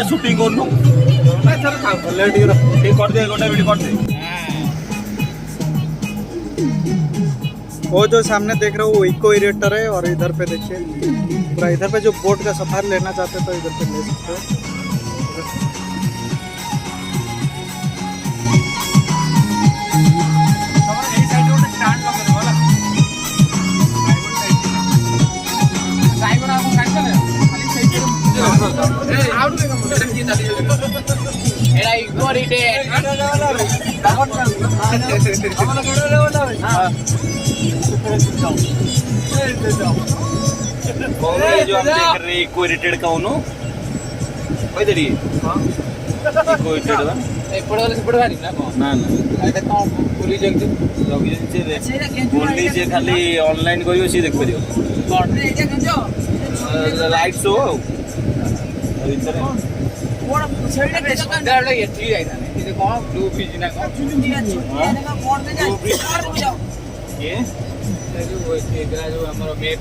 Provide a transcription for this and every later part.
Shooting वो जो सामने देख रहे हो वो इको इरेक्टर है। और इधर पे देखिए पूरा, इधर पे जो बोट का सफारी लेना चाहते हैं तो इधर पे ले सकते हो। जो हम देख रहे इको इरिटेड का उनो इधर इको इरिटेड बा एपड़ भारी ना एटा कोन पुलिस जल्दी बोली जे खाली ऑनलाइन करियो सी देख परियो कोन एटा गजो लाइट शो इधर कोन छेडे के दाड़ ये ठीक आइता ने कोन ब्लू ब्रिज ना कोन एना कोन में जा ये जो इधर जो हमरो मैप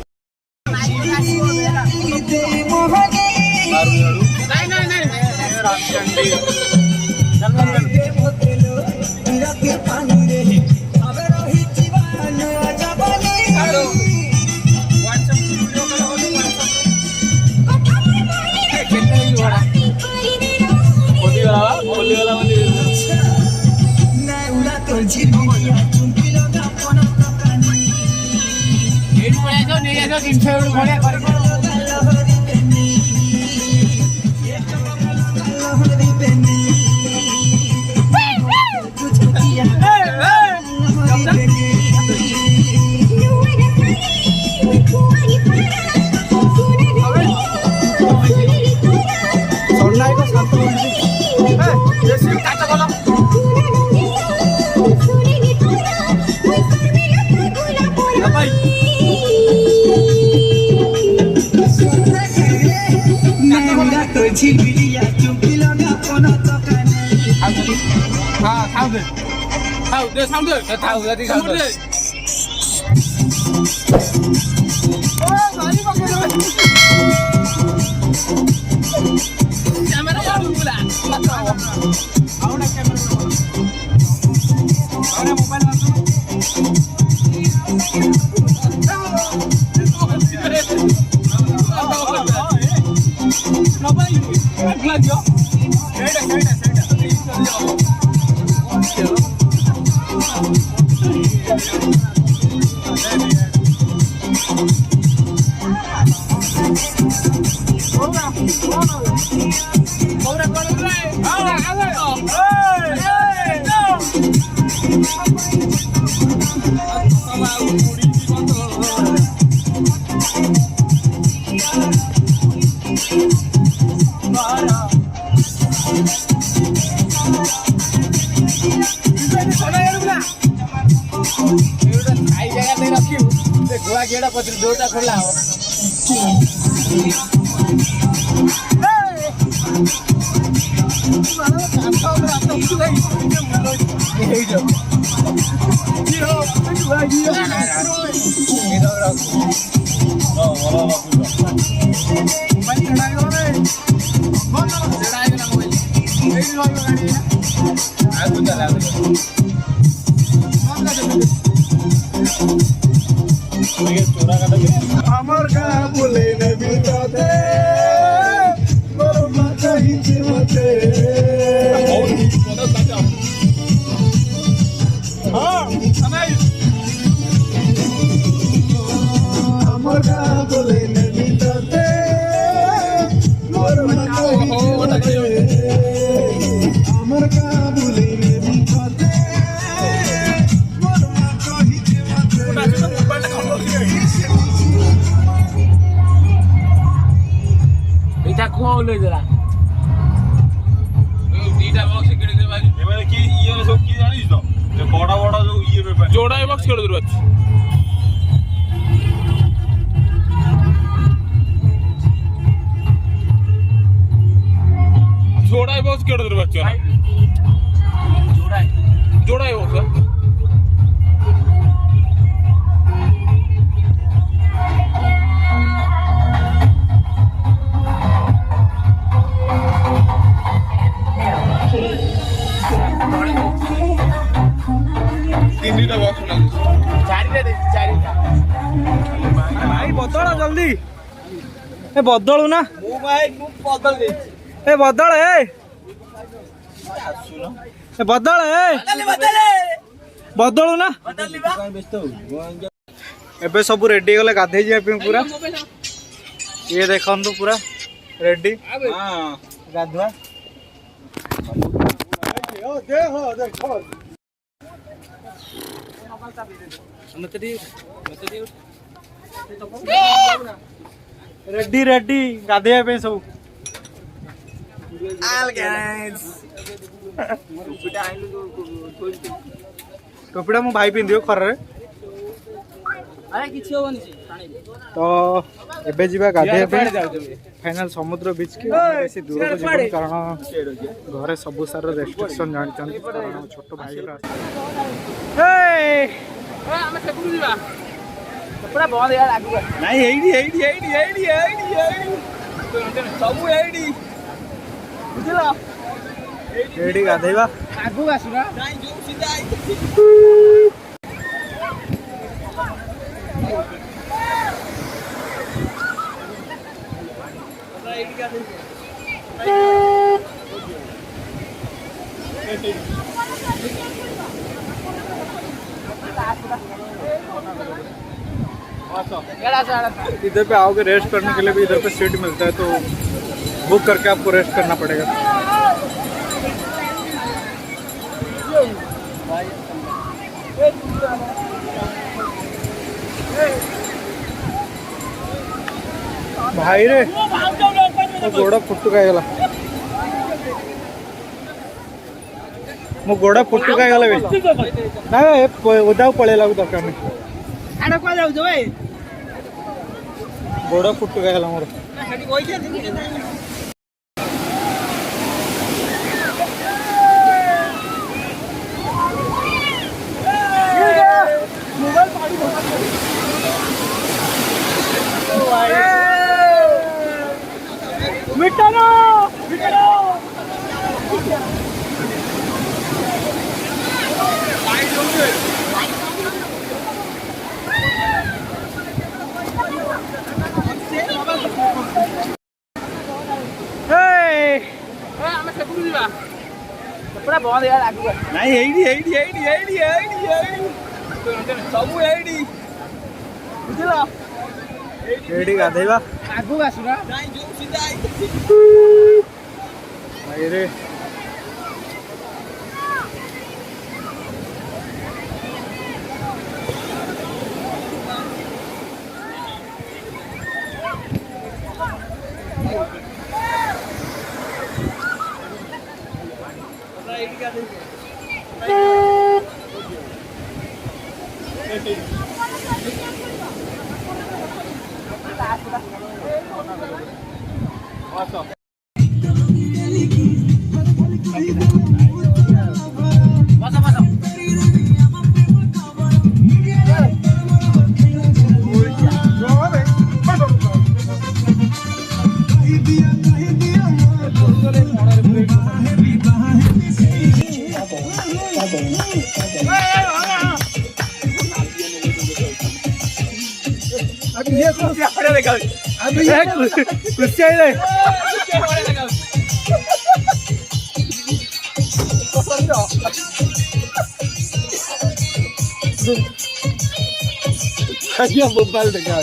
दोटा खोला हो আমার কা বলে নেবি তোদের ଦିଟା ବକ୍ସ କିଣିକି ଭାଇ ଏମାନେ କି ଇଏ ସବୁ କି ଜାଣିଛ ତ ଯେ ବଡ ବଡ ଯୋଉ ଇଏ ବେପାର ଯୋଡା ବକ୍ସ ଖେଳ ଦୂର ଅଛି जोड़ा बॉक्स केड़ो दर बच्चो ना जोड़ा बॉक्स तीन बॉक्स ना चारिटा भाई बदल जल्दी ए बदलू ना मु भाई मु बदल दे ए बदल ए बदल ए बदलू ना एबे सब रेडी गले गाधे जाय पूरा ये देखंतु पूरा रेडी हां गाधवा रेडी रेडी गाधे पे सब टोपीटा मो भाई पिंधियो खरे तो एबे जीवा गाधे फाइनल समुद्र बीच के बेसी दूर को जीवन कारण घरे सब सार रेस्ट्रिक्शन जान कारण छोट भाई कपड़ा बंद यार आगु नहीं एडी सब एडी बुझला एडी गाधेबा आगु आसुरा नहीं जो सीधा आई एडी गाधे इधर पे आओगे रेस्ट करने के लिए भी इधर पे सीट मिलता है तो बुक करके आपको रेस्ट करना पड़ेगा भाई रे मो गोड़ा फुटुका मो गोड़ा फुटुका ना उदा पड़ेगा दरकार नहीं गोड़ा फुटुका मोर कपड़ा बंद यार आगु नहीं एडी सब एडी बुझला एडी गाधेबा आगु आसुरा नहीं जो सीधा आई भाई रे बोल देखा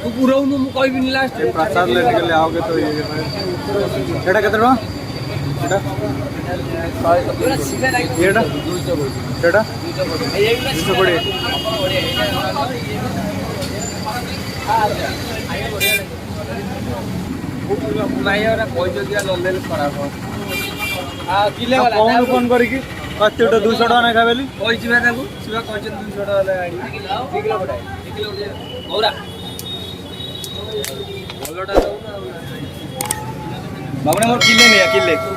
पूरा मु कहबी लास्ट प्रसाद लेने के लिए आओगे तो ये एटा केते टका एटा एटा 220 कौन फोन करके कते 200 टका ना खाबेली बाबू ने मोर किले नहीं है किले किलो